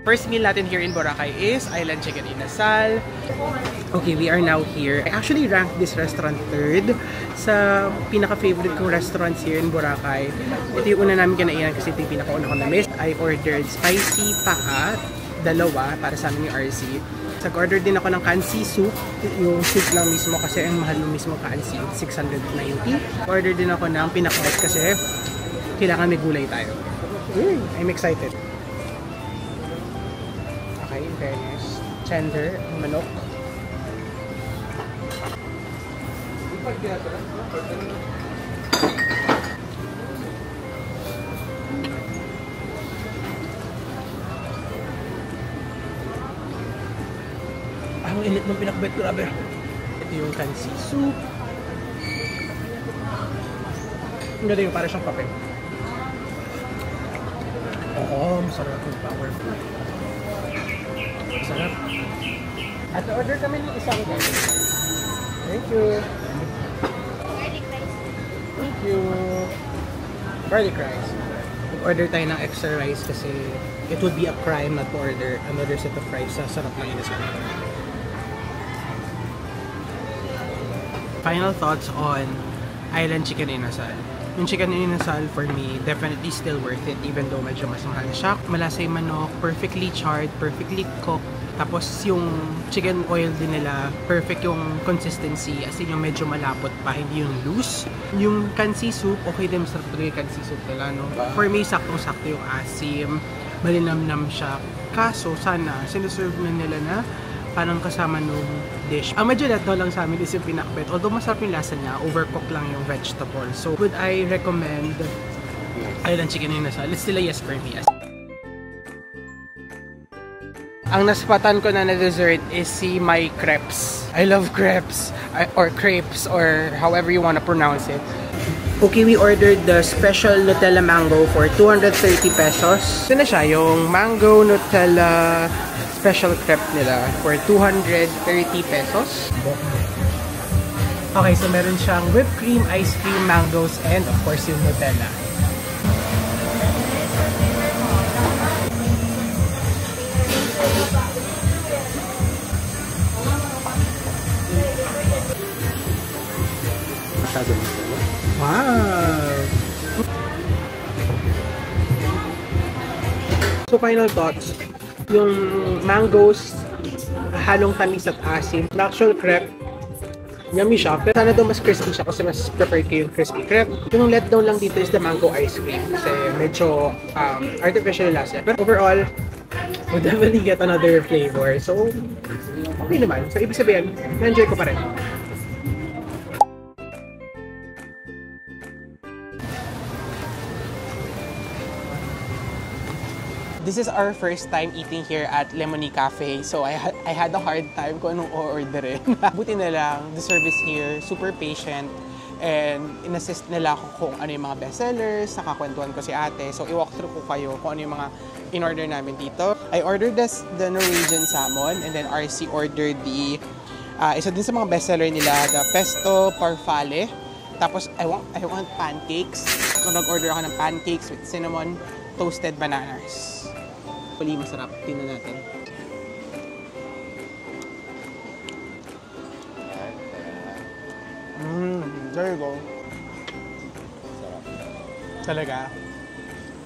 First meal natin here in Boracay is Island Chicken Inasal. Okay, we are now here. I actually ranked this restaurant third sa pinaka-favorite kong restaurants here in Boracay. Ito yung una namin kinainan kasi ito yung pinaka-una ko na-miss. I ordered spicy paa, dalawa para sa amin yung RC. Nag-order din ako ng kansi soup, yung soup lang mismo kasi ang mahal ng mismo kansi, 690. Order din ako ng pinakbet kasi kailangan may gulay tayo. I'm excited. Okay, in fairness. Tender, manok. Ang init ng pinakbet, grabe. Ito yung kansi soup. Ang ganda yung para siyang kape. Oo, masarap yung powerful. Masarap. At order kami ng isang ganyan. Thank you. Garlic rice. Thank you. Garlic rice. Order tayo ng extra rice kasi it would be a crime not to order another set of rice sa sarap ng inasal. Final thoughts on Island Chicken Inasal. Yung chicken inasal for me, definitely still worth it even though medyo mas mahal siya. Malasa yung manok, perfectly charred, perfectly cooked. Tapos yung chicken oil din nila, perfect yung consistency. As in yung medyo malapot pa, hindi yung loose. Yung kansi soup, okay din masarap talaga yung kansi soup nila, no? For me, saktong-sakto yung asim. Malinamnam siya. Kaso, sana, sinuserve na nila na parang kasama nung dish. Ang medyo letdown lang sa amin is yung pinakbet. Although masarap yung lasa niya, overcooked lang yung vegetable. So, would I recommend Island Chicken Inasal? It's still a yes for me. Ang naspatan ko na dessert is si My Crepes. I love crepes, or crepes, or however you want to pronounce it. Okay, we ordered the special Nutella Mango for 230 pesos. Ito na siya, yung Mango Nutella special crepe nila for 230 pesos. Okay, so meron siyang whipped cream, ice cream, mangoes, and of course yung Nutella. Wow! So final thoughts. Yung mangoes, halong tamis at asim. The actual crepe, yummy siya. Pero sana daw mas crispy siya kasi mas prefer ko yung crispy crepe. Yung letdown lang dito is the mango ice cream kasi medyo artificial lasa. Pero overall, we'll definitely get another flavor. So, okay naman. So, ibig sabihin, na-enjoy ko pa rin. This is our first time eating here at Lemony Cafe. So I had a hard time kung anong o-orderin. Buti na lang, the service here, super patient. And in-assist nila ako kung ano yung mga bestsellers, nakakwentuhan ko si ate. So i-walk through ko kayo kung ano yung mga in-order namin dito. I ordered the Norwegian salmon and then RC ordered the isa din sa mga bestseller nila, the pesto parfale. Tapos I want pancakes. So nag-order ako ng pancakes with cinnamon toasted bananas. Huli masarap. Tingnan natin. There you go. Talaga.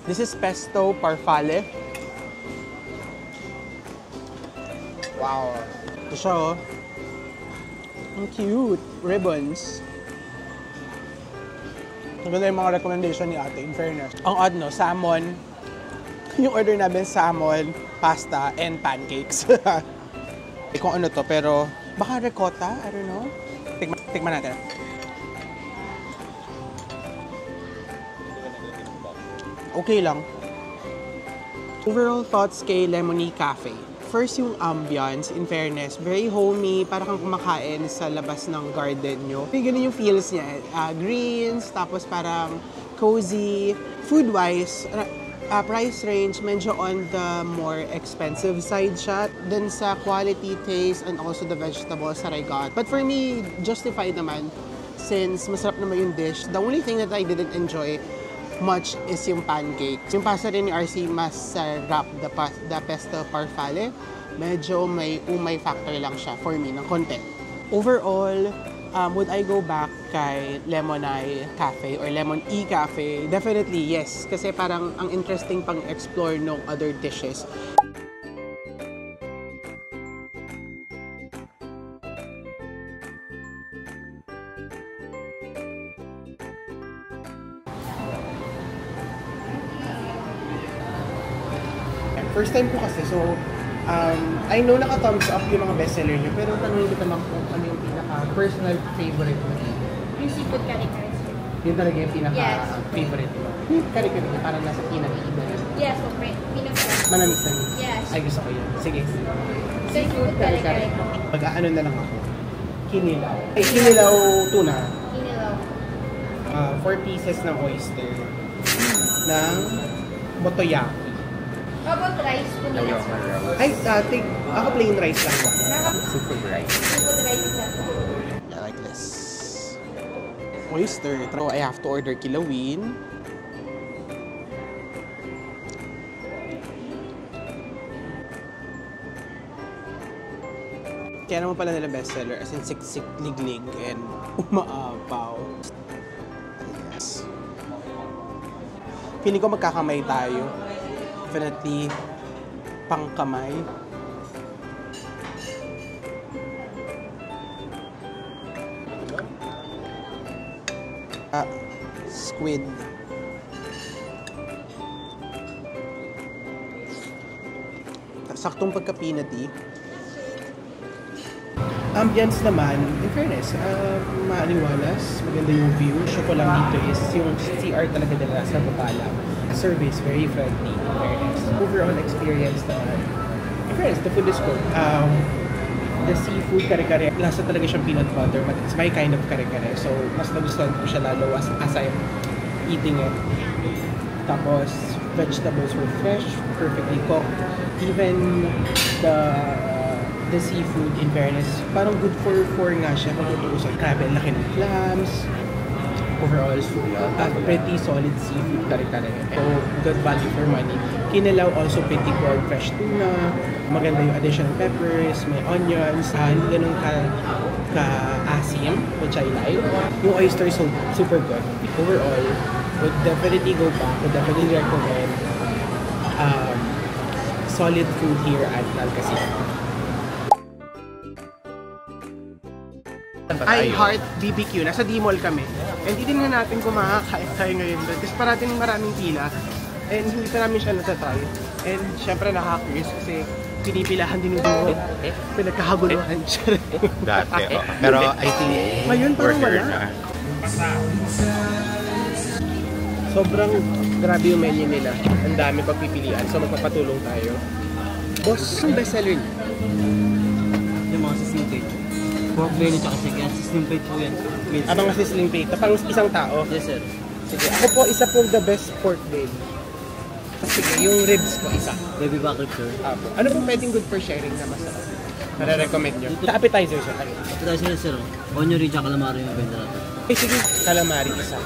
This is pesto parfale. Wow. Ito siya, oh. Ang cute. Ribbons. Maganda yung mga recommendation ni ate, in fairness. Ang odd, no? Salmon. Yung order namin, salmon, pasta, and pancakes. Kung ano to, pero baka ricotta? I don't know. Tikman natin. Okay lang. Overall thoughts kay Lemony Cafe. First, yung ambience, in fairness, very homey, parang kang kumakain sa labas ng garden nyo. Ganun yung feels niya. Greens, tapos parang cozy. Food-wise, price range, medyo on the more expensive side siya. Then sa quality, taste, and also the vegetables that I got. But for me, justified naman since masarap naman yung dish. The only thing that I didn't enjoy much is yung pancake. Yung pasta rin ni RC mas sarap, the pesto farfalle. Medyo may umay factor lang siya for me ng konti. Overall, would I go back kay Lemon Eye Cafe or Lemon E Cafe? Definitely yes, kasi parang ang interesting pang explore ng other dishes. First time ko kasi, so I know naka-thumbs up yung mga bestseller niyo, pero tanongin kita naman kung ano yung pinaka-personal favorite mo dito. Yung seafood kare-kare. Yun talaga yung pinaka-favorite mo. Yung kare-kare, parang nasa pinag-iiba. Yes, so pinaka. Manamis-namis. Yes. Ay, gusto ko yun. Sige. Seafood kare-kare. Pag-ano na lang ako. Kinilaw. Ay, kinilaw tuna. Kinilaw. 4 pieces ng oyster. Ng motoyaki. How about rice? Kunilaw. Ay, ako plain rice lang ako. Seafood rice. Seafood rice isa. I like this. Oyster. So, I have to order kilawin. Kaya naman pala nila bestseller, as in siksik, liglig, and umaapaw. Yes. Feeling ko magkakamay tayo. Definitely pangkamay. Squid. Saktong pagka-peanutty. Ambience naman, in fairness, maaliwalas, maganda yung view. Show ko lang dito is yung CR talaga nila sa baba lang. Service, very friendly, in fairness. Overall experience naman, in fairness, the food is good. The seafood kare-kare, lasa talaga siyang peanut butter, but it's my kind of kare-kare. So, mas nagustuhan ko siya lalo as I'm eating it. Tapos, vegetables were fresh, perfectly cooked. Even the seafood, in fairness, parang good for nga siya kung tutuusan. Grabe, ang laki ng clams. Overall, pretty solid seafood kare-kare. So, good value for money. Kinilaw also pretty good, fresh tuna. Maganda yung additional peppers, may onions. Hindi ganun ka-asim, which I like. Yung oyster is super good. Overall, would definitely go back. Would definitely recommend solid food here at Nalcasino. I Heart BBQ. Nasa D-Mall kami. And hindi na natin kung makakain tayo ngayon doon. Kasi parating maraming pila. And hindi pa namin siya natatry. And syempre nakaka-curious kasi pinipilahan din yung D-Mall. Pinagkakaguluhan siya. Dati. Pero I think ngayon parang wala. Sobrang grabe yung menu nila. Ang dami pagpipilian. So magpapatulong tayo. Boss, yung bestseller niya? Yung mga sizzling plate. Pork belly tsaka chicken. Sizzling plate po yan. Mga sizzling plate. Pang isang tao? Yes, sir. Sige. Ako po, isa po the best pork belly. Sige, yung ribs ko, isa. Baby back rib, sir. Ano po pwedeng good for sharing na masarap? Nare-recommend nyo? Sa appetizer, sir. Appetizer, sir. Onion ring tsaka calamari yung benta natin. Okay, sige. Calamari, isa.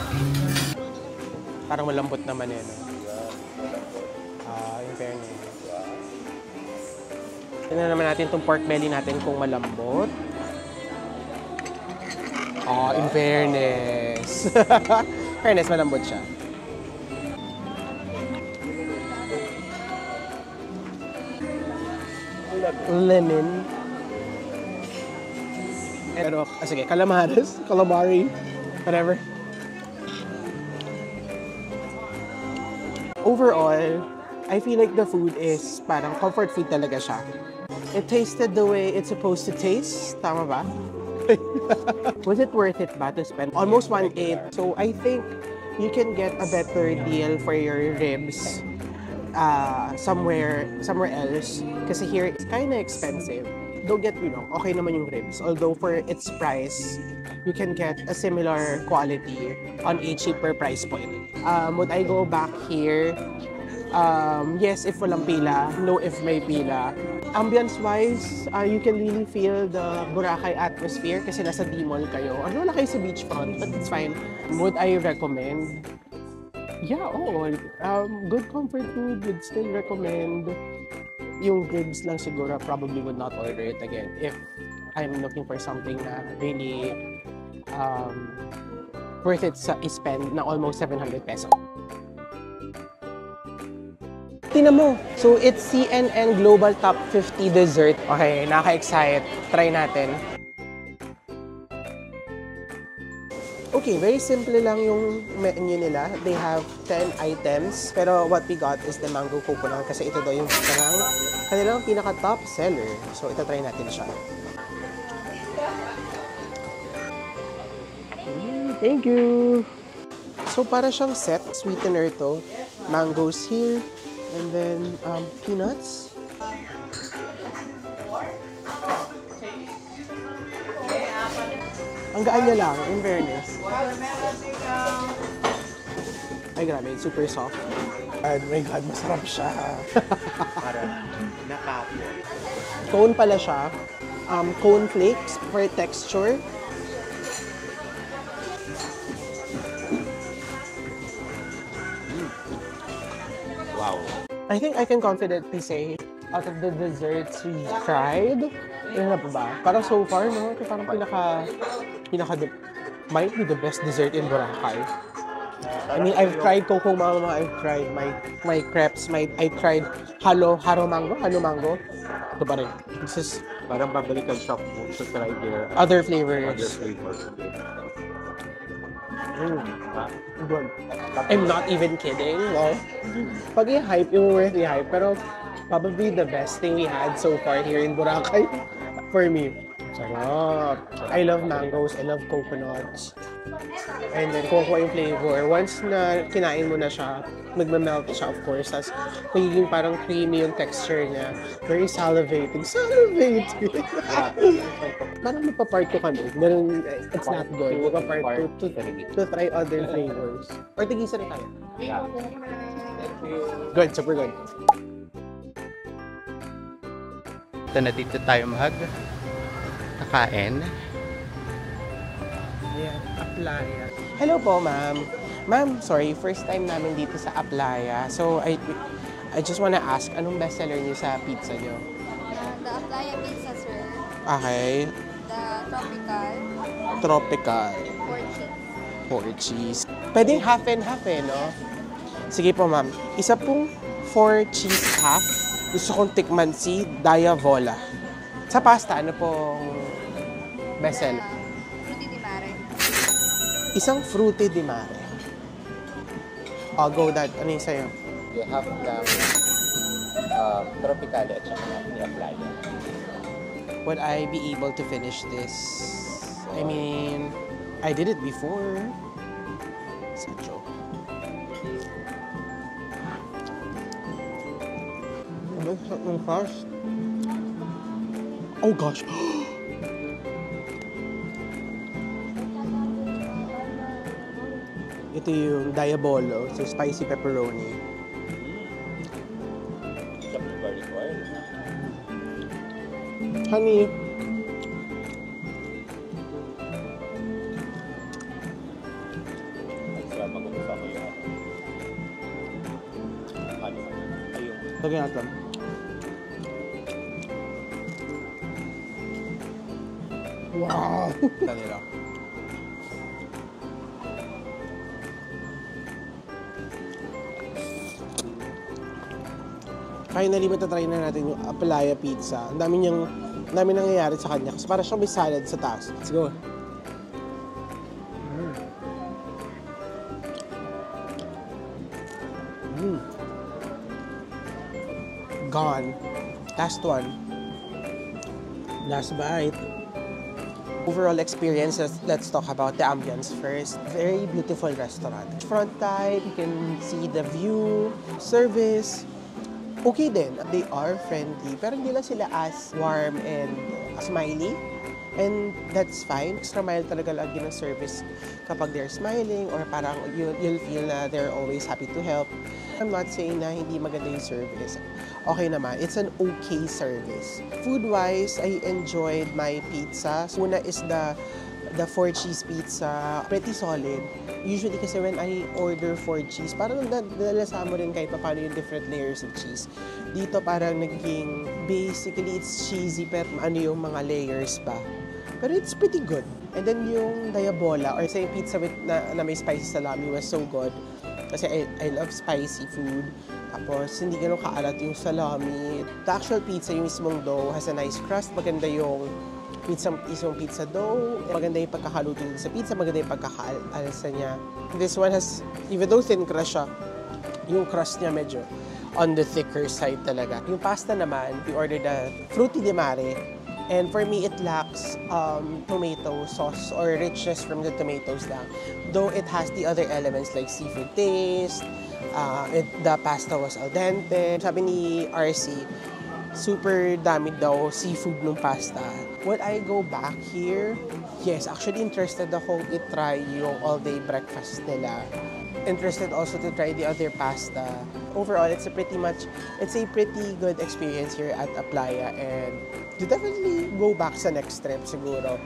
Parang malambot naman eh, no? In fairness. Tignan naman natin itong pork belly natin kung malambot. In fairness. Fairness, malambot siya. Lemon. Pero, sige, calamari, whatever. Overall, I feel like the food is parang comfort food talaga siya. It tasted the way it's supposed to taste. Tama ba? Was it worth it ba to spend almost 1/8? So I think you can get a better deal for your ribs somewhere else. Kasi here it's kind of expensive. Don't get me wrong, okay naman yung ribs. Although for its price, you can get a similar quality on a cheaper price point. Would I go back here? Yes, if walang pila. No, if may pila. Ambience-wise, you can really feel the Boracay atmosphere kasi nasa D-Mall kayo. Ano, wala kayo sa beachfront, but it's fine. Would I recommend? Yeah, oo. Good comfort food, would still recommend. Yung ribs lang siguro, probably would not order it again if I'm looking for something na really worth it sa spend na almost 700 pesos. Tingnan mo. So, it's CNN Global Top 50 Dessert. Okay, nakaka-excite. Try natin. Okay, very simple lang yung menu nila. They have 10 items. Pero what we got is the mango coconut kasi ito daw yung kanilang pinaka-top seller. So, ito try natin siya. Thank you! So, para siyang set, sweetener to. Mangoes here. And then, peanuts. Ang gaan niya lang, in fairness. Ay, grabe. Super soft. Oh my God, masarap siya. Parang nakapo. Cone pala siya. Cone flakes for texture. Wow. I think I can confidently say, out of the desserts we tried, yun na ba? Parang so far, no? Ito parang might be the best dessert in Boracay. I mean, I've tried Coco Mama, I've tried my crepes, I tried halo mango. Ito pa rin. This is Parang babalikan shop mo to try their other other flavors. flavors. Good. I'm not even kidding, no? Pag i-hype, yung worth i-hype, pero probably the best thing we had so far here in Boracay for me. Sarap. I love mangoes, I love coconuts. And then, kukuha yung flavor. Once na kinain mo na siya, nagmamelt siya, of course. Tapos, magiging parang creamy yung texture niya. Very salivating. Salivating! Parang magpa-part 2 kami. Ganun, it's not good. Magpa-part 2 to try other flavors. Or tigisa na tayo. Yeah. Good, super good. Ito na dito tayo kakain. Ayan, Aplaya. Hello po, ma'am. Ma'am, sorry, first time namin dito sa Aplaya. So, I just wanna ask, anong bestseller niyo sa pizza niyo? The Aplaya Pizza, sir. Okay. The Tropical. Tropical. Pork cheese. 4 cheese. Pwedeng half and half no? Sige po, ma'am. Isa pong 4 cheese half. Gusto kong tikman si Diavola. Sa pasta, ano pong bestseller? Frutti di mare. Isang frutti di mare. I'll go that. Ano yung sa'yo? You have ng Tropicale at saka ng Aplaya. Would I be able to finish this? I mean, I did it before. It's a joke. Oh gosh. Ito yung Diabolo, so spicy pepperoni. Some garlic oil. Honey. Extra mag-usa ko yung ayun. Lagyan natin. Wow! Dali lang. Finally, matatry na natin yung Aplaya pizza. Ang dami nangyayari sa kanya. Kasi para siyang may salad sa taas. Let's go. Gone. Last one. Last bite. Overall experience, let's talk about the ambience first. Very beautiful restaurant. Front type, you can see the view, service. Okay din, they are friendly, pero hindi lang sila as warm and smiley. And that's fine. Extra mile talaga lagi ng service kapag they're smiling or parang you'll feel na they're always happy to help. I'm not saying na hindi maganda yung service. Okay naman. It's an okay service. Food-wise, I enjoyed my pizza. Una is The 4-cheese pizza, pretty solid. Usually kasi when I order 4-cheese, parang nalasa mo rin kahit paano yung different layers of cheese. Dito parang naging, basically it's cheesy pero ano yung mga layers pa. Pero it's pretty good. And then yung Diabola or say pizza with, na may spicy salami was so good. Kasi I love spicy food. Tapos hindi ganun kaalat yung salami. The actual pizza, yung mismong dough, has a nice crust. Maganda yung pizza dough. Maganda yung pagkakaluto sa pizza. Maganda yung pagkakaalsa niya. This one has, even though thin crust siya, yung crust niya medyo on the thicker side talaga. Yung pasta naman, we ordered a frutti di mare. And for me, it lacks tomato sauce or richness from the tomatoes lang. Though it has the other elements like seafood taste, the pasta was al dente. Sabi ni RC, super dami daw seafood nung pasta. Would I go back here? Yes, actually interested akong i-try yung all-day breakfast nila. Interested also to try the other pasta. Overall, it's a pretty good experience here at Aplaya, and to definitely go back sa next trip siguro.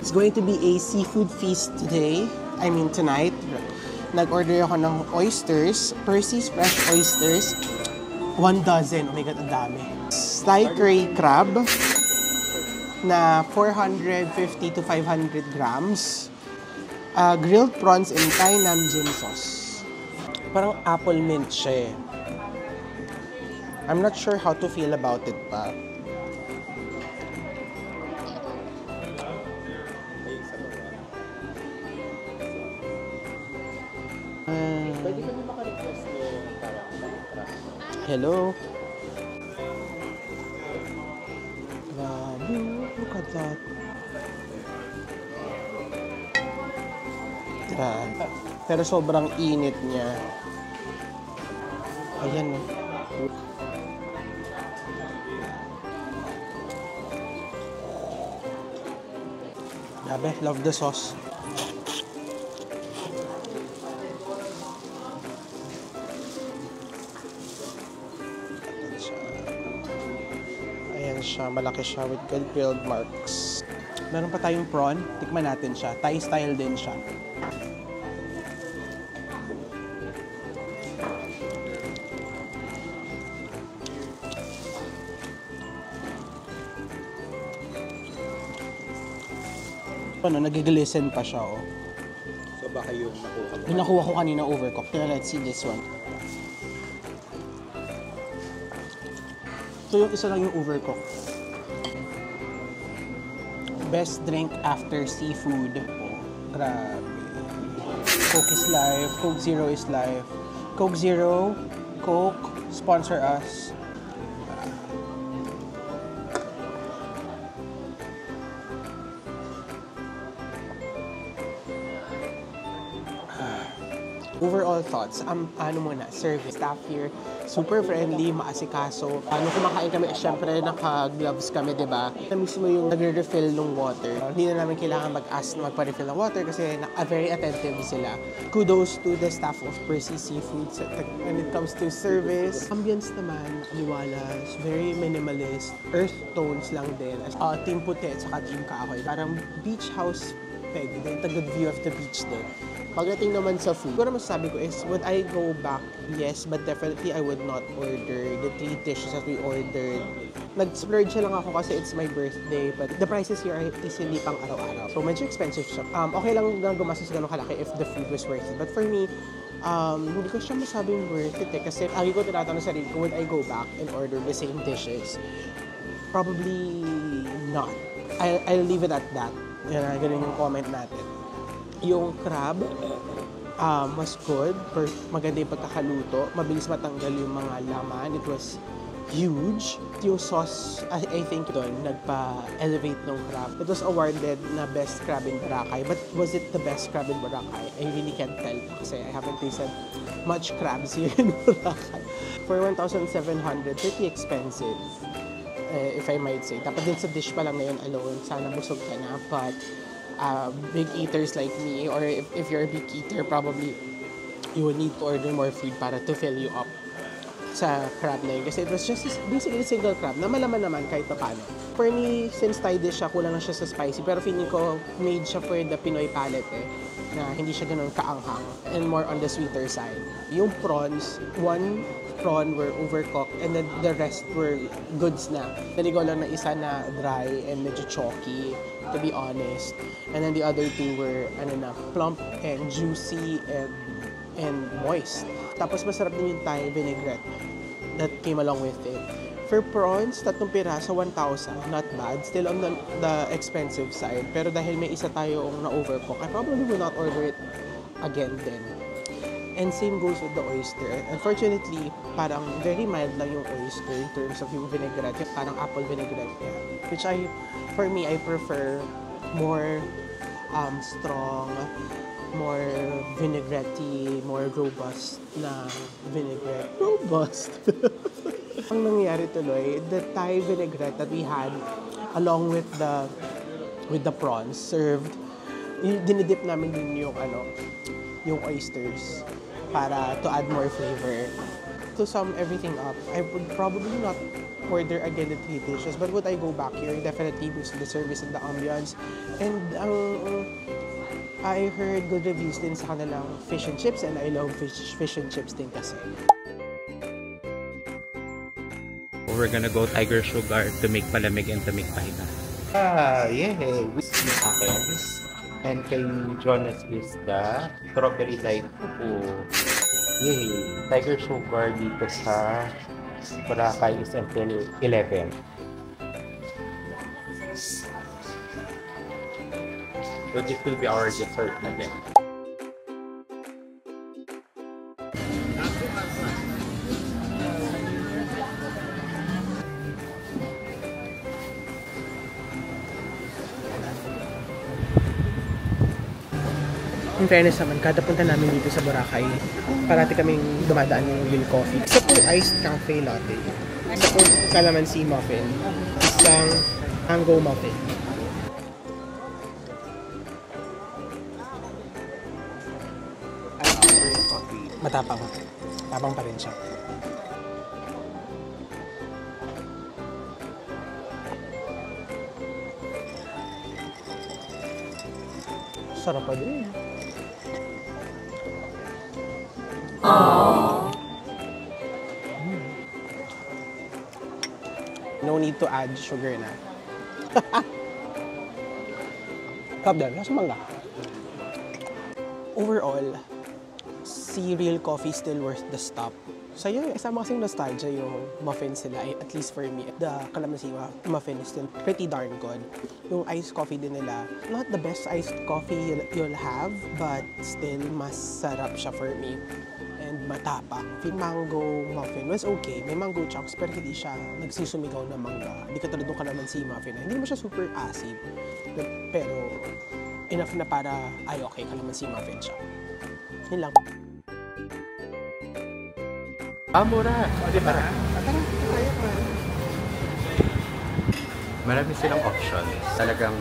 It's going to be a seafood feast today. I mean tonight. Nag-order ako ng oysters, Percy's fresh oysters. 1 dozen. Oh my God, ang dami. Thai curry crab na 450 to 500 grams. Grilled prawns in Thai Namjin sauce. Parang apple mint siya eh. I'm not sure how to feel about it pa. Pwede kami maka-request ng parang crust. Hello. Grabe, look at that. Grabe. Pero sobrang init niya. Ayan. Grabe, love the sauce. Siya, malaki siya with good grilled marks. Meron pa tayong prawn, tikman natin siya. Thai style din siya. Ano, nag-glisten pa siya, oh. So baka yung nakuha mo? Yung nakuha ko kanina overcooked. Kaya let's see this one. So yung isa lang yung overcooked. Best drink after seafood. Oh, grabe. Coke is life. Coke Zero is life. Coke Zero, Coke, sponsor us. Overall thoughts, ano muna, service staff here, super friendly, maasikaso. Ano kumakain kami, syempre naka-gloves kami, diba? Na mismo yung nagre-refill ng water. Hindi na namin kailangan mag-ask na magpa-refill ng water kasi very attentive sila. Kudos to the staff of Percy Seafood when it comes to service. Ambience naman, liwalas, very minimalist, earth tones lang din. Team puti at saka team kahoy. Parang beach house peg, then a good view of the beach din. Pagdating naman sa food, siguro masasabi ko is, would I go back? Yes, but definitely I would not order the 3 dishes that we ordered. Nag-splurge lang ako kasi it's my birthday, but the prices here is hindi pang araw-araw. So medyo expensive siya. Okay lang na gumastos ganun kalaki if the food was worth it. But for me, hindi ko siya masabing worth it eh. Kasi lagi ko tinatanong sa sarili ko, would I go back and order the same dishes? Probably not. I'll leave it at that. Ganun yung comment natin. Yung crab was good. Maganda yung pagkakaluto. Mabilis matanggal yung mga laman. It was huge. Yung sauce, I think doon, nagpa-elevate ng crab. It was awarded na best crab in Boracay. But was it the best crab in Boracay? I really can't tell kasi I haven't tasted much crabs here in Boracay. For 1,700, pretty expensive. if I might say. Dapat din sa dish pa lang na yun alone, sana busog ka na. But big eaters like me, or if you're a big eater, probably you will need to order more food para to fill you up sa crab na yun. Kasi it was just basically a single crab na malaman naman kahit pa paano. For me, since Thai dish siya, kulang na siya sa spicy. Pero feeling ko, made siya for the Pinoy palate na hindi siya ganun kaanghang and more on the sweeter side. Yung prawns, one prawn were overcooked and then the rest were goods na. Naligaw lang na isa na dry and medyo chalky, to be honest. And then the other two were plump and juicy and moist. Tapos masarap din yung Thai vinaigrette that came along with it. For prawns, 3 piraso, 1,000. Not bad. Still on the expensive side. Pero dahil may isa tayong na-overcook, I probably will not order it again then. And same goes with the oyster. Unfortunately, parang very mild lang yung oyster in terms of yung vinaigrette. Yung parang apple vinaigrette niya. Which for me, I prefer more strong, more vinaigrette-y, more robust na vinaigrette. Robust! Ang nangyari tuloy, the Thai vinaigrette that we had along with the prawns served, dinidip namin din yung oysters para to add more flavor. To sum everything up, I would probably not order again the 3 dishes, but would I go back here? Definitely because of the service and the ambiance. And I heard good reviews din sa kanilang fish and chips, and I love fish and chips din kasi. We're gonna go Tiger Sugar to make palamig and to make pahinga. Yay! With apples. And kay Jonas Vista, strawberry light po. Yay! Tiger Sugar dito sa Boracay is until 11. So this will be our dessert na din. In fairness naman, kada punta namin dito sa Boracay, parati kaming dumadaan yung Real Coffee. Isa po iced cafe latte. Isa po calamansi muffin. Isang mango muffin. Matapang. Tapang pa rin siya. Sarap pa din. No need to add sugar na. Cup done. Nasa mangga. Overall, si Real Coffee still worth the stop. Sa'yo, isama kasing nostalgia yung muffin sila. At least for me, the calamansi muffin is still pretty darn good. Yung iced coffee din nila, not the best iced coffee you'll have, but still mas sarap siya for me. And matapang. Yung mango muffin was okay. May mango chunks, pero hindi siya nagsisumigaw na mangga. Hindi katulad ng calamansi muffin. Hindi mo siya super acid. Pero enough na para, ay okay, calamansi muffin siya. Yun lang. Mura! O, di ba? Marami silang options. Talagang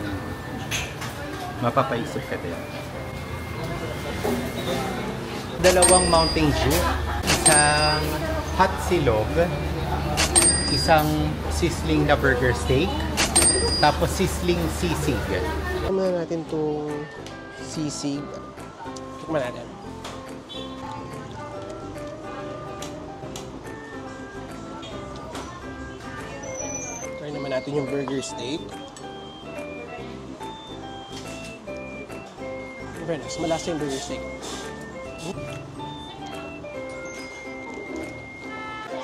mapapaisip ka din. Dalawang Mountain Dew, isang hot silog, isang sizzling na burger steak, tapos sizzling sisig. Tikman natin itong sisig. Tikman natin. Try naman natin yung burger steak. Very nice. Malasa yung burger steak.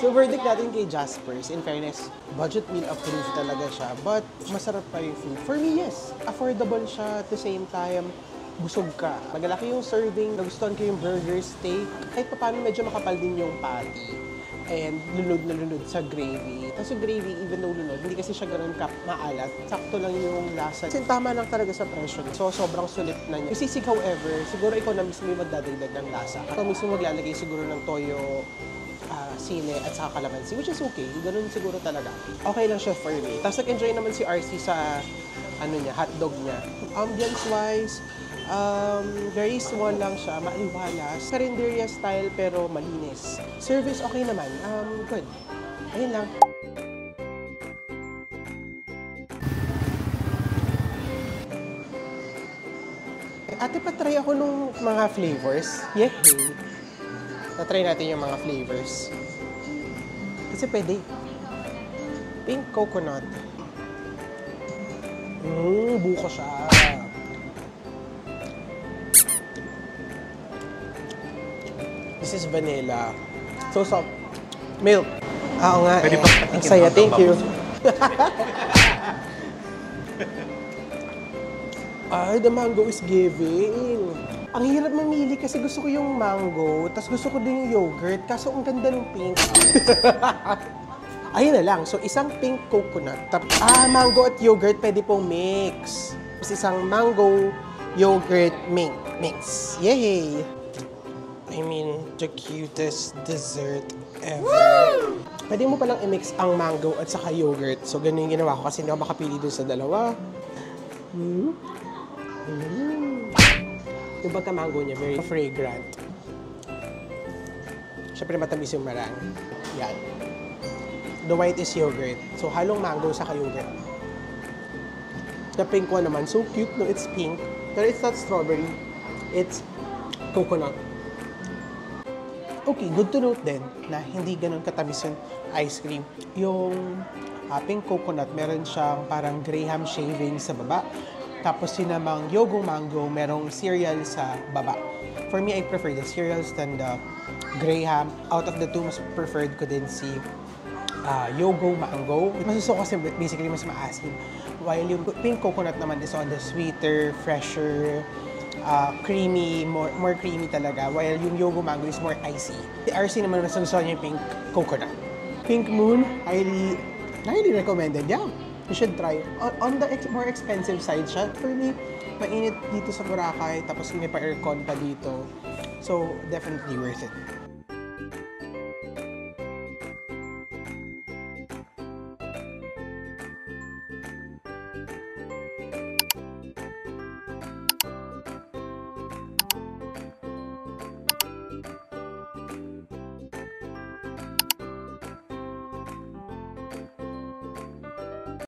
So, verdict natin kay Jasper's, in fairness, budget meal approved talaga siya, but masarap pa yung food. For me, yes. Affordable siya at the same time, busog ka. Magalaki yung serving, nagustuhan ko yung burger steak. Kahit pa paano medyo makapal din yung patty. And lunod na lunod sa gravy. Tapos yung gravy, even though lunod, hindi kasi siya ganun maalat. Sakto lang yung lasa. Kasi tama lang talaga sa presyo. So, sobrang sulit na niya. Yung sisig, however, siguro ikaw na mismo yung magdadagdag ng lasa. Ikaw mismo maglalagay siguro ng toyo sili at saka kalamansi, which is okay. Ganun siguro talaga. Okay lang siya for me. Tapos nag-enjoy naman si RC sa hotdog niya. Ambience-wise, very small lang siya, maaliwalas. Carinderia style pero malinis. Service okay naman, good. Ayun lang. Ate, patry ako nung mga flavors. Yehey! Natry natin yung mga flavors. Kasi pwede. Pink coconut. Buko siya. This is vanilla. So soft. Milk. Oo nga. Pwede eh. ba Ang saya. Thank you. Ay, the mango is giving. Ang hirap mamili kasi gusto ko yung mango, tapos gusto ko din yung yogurt, kaso ang ganda ng pink. Ayun na lang. So, isang pink coconut. Mango at yogurt pwede pong mix. Tapos isang mango, yogurt, mix. Yay! I mean, the cutest dessert ever. Woo! Pwede mo palang i-mix ang mango at saka yogurt. So, ganun yung ginawa ko kasi hindi ako makapili dun sa dalawa. Yung pagka-mango niya, very fragrant. Siyempre matamis yung marang. Yan. The white is yogurt. So, halong mango sa yogurt. The pink one naman, so cute, no? It's pink. Pero it's not strawberry. It's coconut. Okay, good to note din na hindi ganun katamis yung ice cream. Yung pink coconut, meron siyang parang graham shaving sa baba. Tapos yung namang Yogo Mango, merong cereal sa baba. For me, I prefer the cereals than the graham. Out of the two, mas preferred ko din si Yogo Mango. Mas gusto ko kasi basically mas maasim. While yung pink coconut naman is on the sweeter, fresher, creamy, more creamy talaga. While yung Yogo Mango is more icy. Si RC naman mas gusto niya yung pink coconut. Pink Moon, highly recommended. Yeah. You should try. On the more expensive side siya. For me, mainit dito sa Boracay, tapos may pa-aircon pa dito. So, definitely worth it.